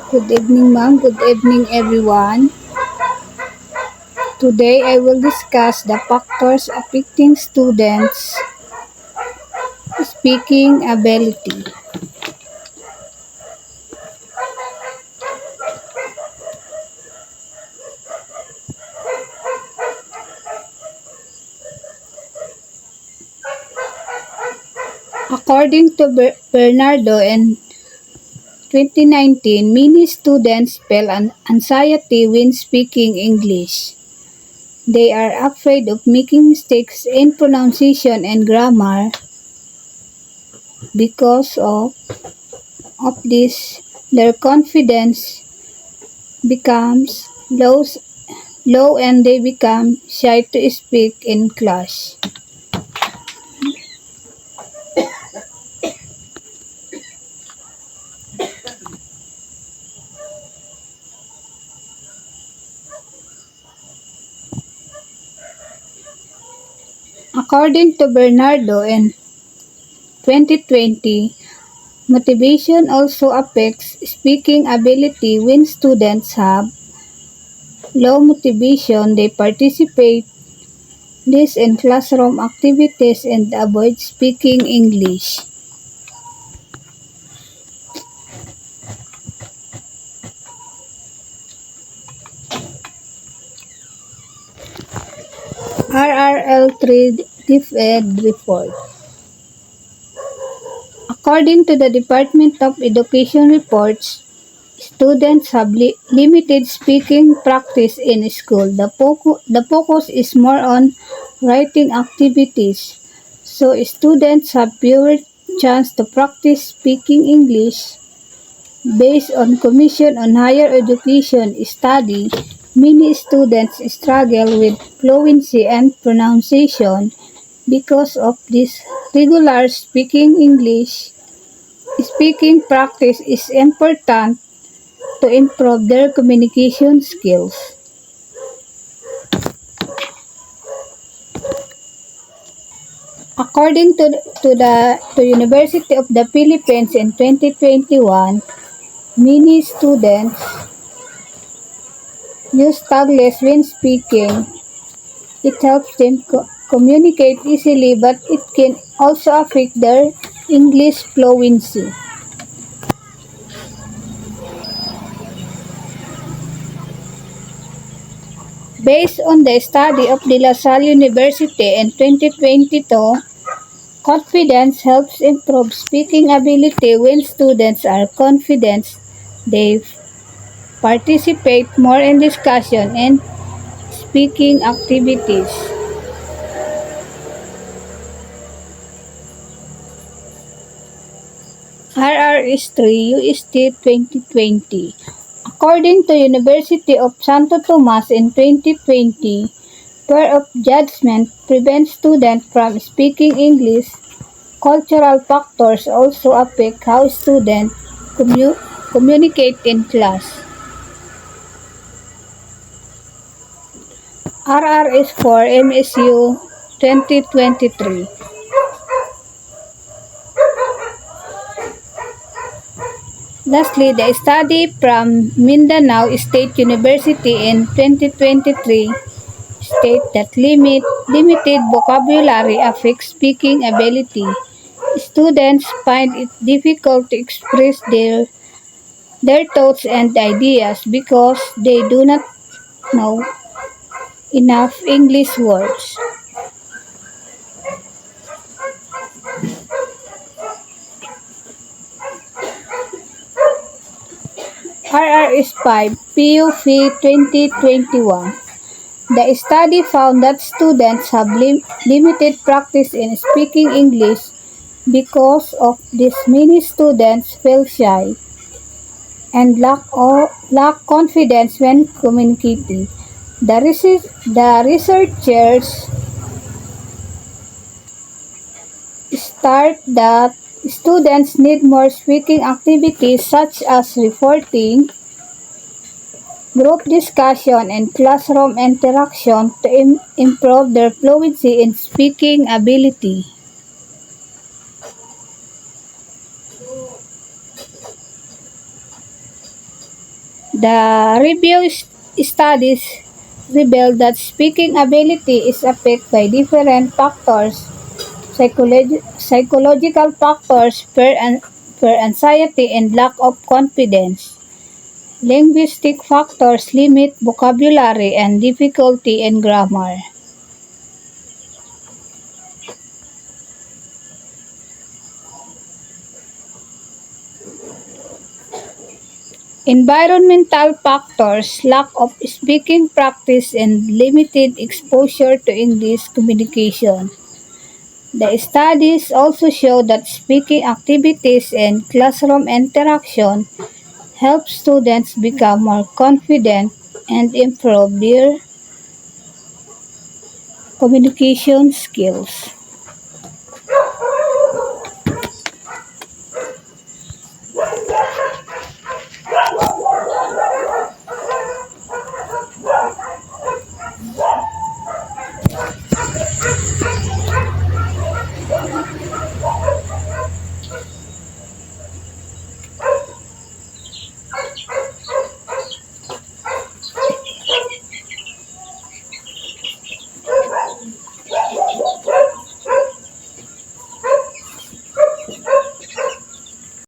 Good evening, ma'am. Good evening, everyone. Today, I will discuss the factors affecting students' speaking ability. According to Bernardo in 2019, many students feel anxiety when speaking English. They are afraid of making mistakes in pronunciation and grammar. Because of this, their confidence becomes low and they become shy to speak in class. According to Bernardo in 2020, motivation also affects speaking ability. When students have low motivation, they participate less in classroom activities and avoid speaking English. RRL3 DepEd report. According to the Department of Education reports, students have limited speaking practice in school. The focus is more on writing activities, so students have fewer chance to practice speaking English. Based on Commission on Higher Education study, many students struggle with fluency and pronunciation because of this. Regular speaking English speaking practice is important to improve their communication skills. According to University of the Philippines in 2021, many students use tagless when speaking. It helps them communicate easily, but it can also affect their English fluency. Based on the study of De La Salle University in 2022, confidence helps improve speaking ability. When students are confident, they participate more in discussion and speaking activities. RRS3 UST 2020. According to University of Santo Tomas in 2020, fear of judgment prevents students from speaking English. Cultural factors also affect how students communicate in class. RRS4 MSU 2023. Lastly, the study from Mindanao State University in 2023 state that limited vocabulary affects speaking ability. Students find it difficult to express their thoughts and ideas because they do not know enough English words. RRS5 PUV 2021. The study found that students have limited practice in speaking English. Because of this, many students feel shy and lack confidence when communicating. The researchers start that students need more speaking activities such as reporting, group discussion, and classroom interaction to improve their fluency in speaking ability. The studies reveal that speaking ability is affected by different factors: psychological factors, fear, anxiety, and lack of confidence. Linguistic factors limit vocabulary and difficulty in grammar. Environmental factors, lack of speaking practice, and limited exposure to English communication. The studies also show that speaking activities and classroom interaction help students become more confident and improve their communication skills.